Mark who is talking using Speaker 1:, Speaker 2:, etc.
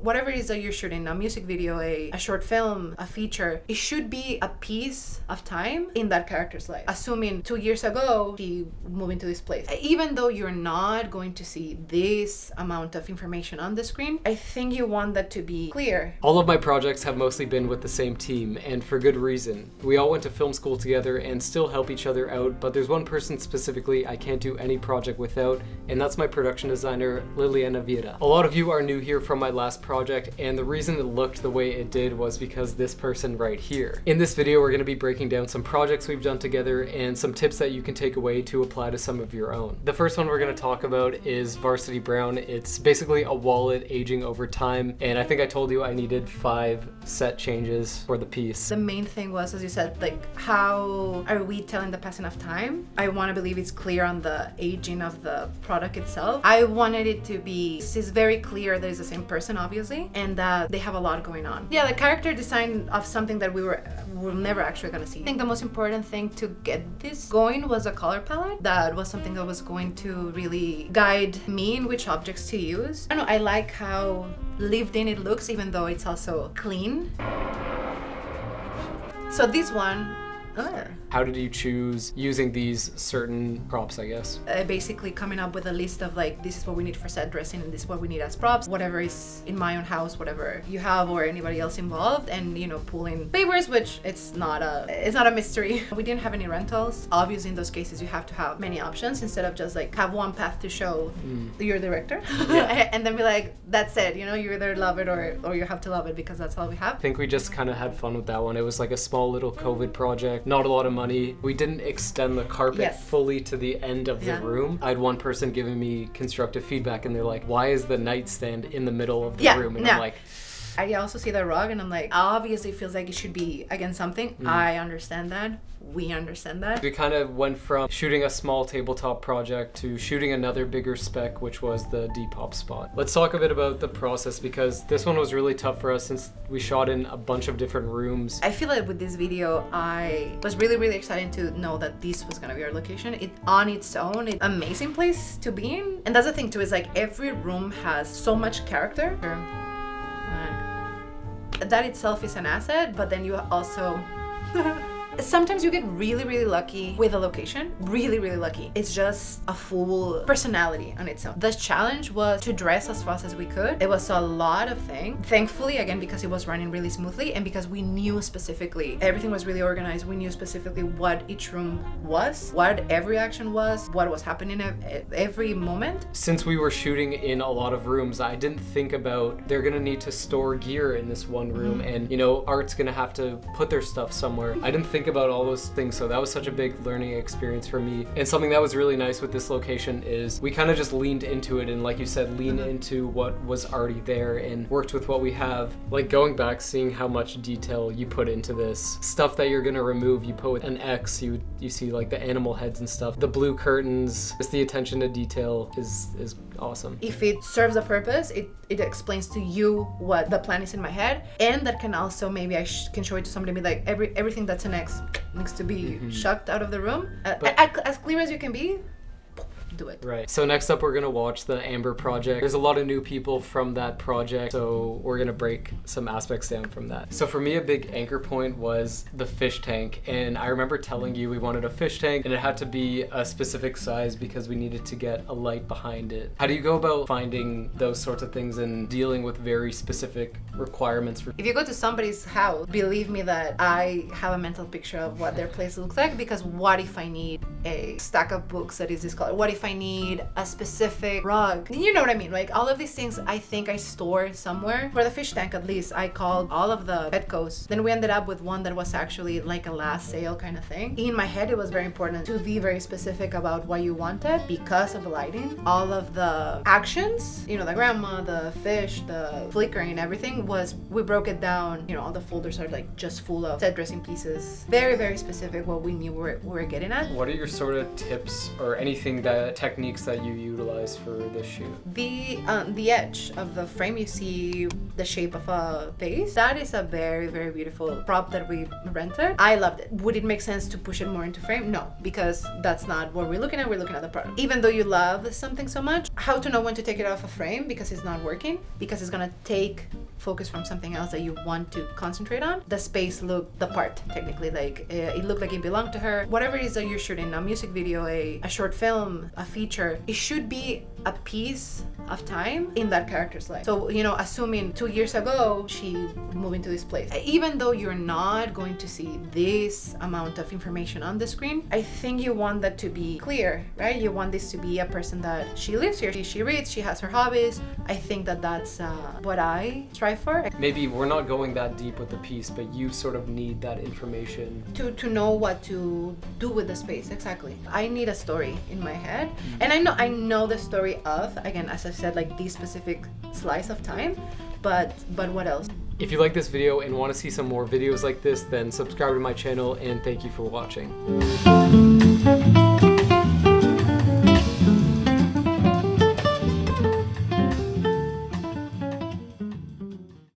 Speaker 1: Whatever it is that you're shooting, a music video, a short film, a feature, it should be a piece of time in that character's life. Assuming 2 years ago, she moved into this place. Even though you're not going to see this amount of information on the screen, I think you want that to be clear.
Speaker 2: All of my projects have mostly been with the same team, and for good reason. We all went to film school together and still help each other out, but there's one person specifically I can't do any project without, and that's my production designer, Liliana Vieira. A lot of you are new here from my last project, and the reason it looked the way it did was because this person right here. In this video, we're going to be breaking down some projects we've done together and some tips that you can take away to apply to some of your own. The first one we're going to talk about is Varsity Brown. It's basically a wallet aging over time, and I think I told you I needed 5 set changes for the piece.
Speaker 1: The main thing was, as you said, like, how are we telling the passing of time? I want to believe it's clear on the aging of the product itself. I wanted it to be, it's very clear that it's the same person, obviously, and that they have a lot going on. Yeah, the character design of something that we're never actually gonna see. I think the most important thing to get this going was a color palette. That was something that was going to really guide me in which objects to use. I don't know, I like how lived in it looks, even though it's also clean. So this one,
Speaker 2: how did you choose using these certain props, I guess?
Speaker 1: Basically coming up with a list of like, this is what we need for set dressing and this is what we need as props, whatever is in my own house, whatever you have or anybody else involved, and you know, pulling favors, which it's not a mystery. We didn't have any rentals. Obviously in those cases you have to have many options instead of just like have one path to show your director. Yeah. And then be like, that's it, you know, you either love it or you have to love it because that's all we have.
Speaker 2: I think we just kind of had fun with that one. It was like a small little COVID project, not a lot of money. We didn't extend the carpet fully to the end of the room. I had one person giving me constructive feedback and they're like, why is the nightstand in the middle of the room? And I'm like,
Speaker 1: I also see the rug and I'm like, obviously it feels like it should be against something. I understand that. We understand that.
Speaker 2: We kind of went from shooting a small tabletop project to shooting another bigger spec, which was the Depop spot. Let's talk a bit about the process because this one was really tough for us since we shot in a bunch of different rooms.
Speaker 1: I feel like with this video, I was really, really excited to know that this was gonna be our location. It on its own, it's an amazing place to be in. And that's the thing too, is like every room has so much character. That itself is an asset, but then you also sometimes you get really, really lucky with a location. Really, really lucky. It's just a full personality on its own. The challenge was to dress as fast as we could. It was a lot of things. Thankfully, again, because it was running really smoothly and because we knew specifically, everything was really organized. We knew specifically what each room was, what every action was, what was happening at every moment.
Speaker 2: Since we were shooting in a lot of rooms, I didn't think about they're gonna need to store gear in this one room and, you know, art's gonna have to put their stuff somewhere. I didn't think about all those things, so that was such a big learning experience for me. And something that was really nice with this location is we kind of just leaned into it and, like you said, leaned into what was already there and worked with what we have. Like going back, seeing how much detail you put into this. Stuff that you're gonna remove, you put with an X, you see like the animal heads and stuff. The blue curtains, just the attention to detail is awesome.
Speaker 1: If it serves a purpose, it explains to you what the plan is in my head, and that can also, maybe I can show it to somebody and be like, everything that's an X needs to be shucked out of the room. As clear as you can be, do it.
Speaker 2: Right. So next up, we're gonna watch the Ambr project. There's a lot of new people from that project, so we're gonna break some aspects down from that. So for me, a big anchor point was the fish tank, and I remember telling you we wanted a fish tank and it had to be a specific size because we needed to get a light behind it. How do you go about finding those sorts of things and dealing with very specific requirements for—
Speaker 1: If you go to somebody's house, believe me that I have a mental picture of what their place looks like, because what if I need a stack of books that is this color? What if I need a specific rug? You know what I mean? Like all of these things I think I store somewhere. For the fish tank, at least, I called all of the Petcos. Then we ended up with one that was actually like a last sale kind of thing. In my head, it was very important to be very specific about what you wanted because of the lighting. All of the actions, you know, the grandma, the fish, the flickering, everything was, we broke it down. You know, all the folders are like just full of set dressing pieces. Very, very specific what we knew we were getting at.
Speaker 2: What are your sort of tips or anything that techniques that you utilize for this shoot?
Speaker 1: The edge of the frame, you see the shape of a face. That is a very, very beautiful prop that we rented. I loved it. Would it make sense to push it more into frame? No, because that's not what we're looking at. We're looking at the product. Even though you love something so much, how to know when to take it off a frame because it's not working, because it's gonna take focus from something else that you want to concentrate on. The space looked the part, technically. Like it looked like it belonged to her. Whatever it is that you're shooting, a music video, a short film, a feature, it should be a piece of time in that character's life. So, you know, assuming 2 years ago she moved into this place, even though you're not going to see this amount of information on the screen, I think you want that to be clear, right? You want this to be a person that she lives here, she reads, she has her hobbies. I think that that's what I strive for.
Speaker 2: Maybe we're not going that deep with the piece, but you sort of need that information
Speaker 1: to know what to do with the space. Exactly. I need a story in my head, and I know the story of, again, as I said, like this specific slice of time, but what else?
Speaker 2: If you like this video and want to see some more videos like this, then subscribe to my channel, and thank you for watching.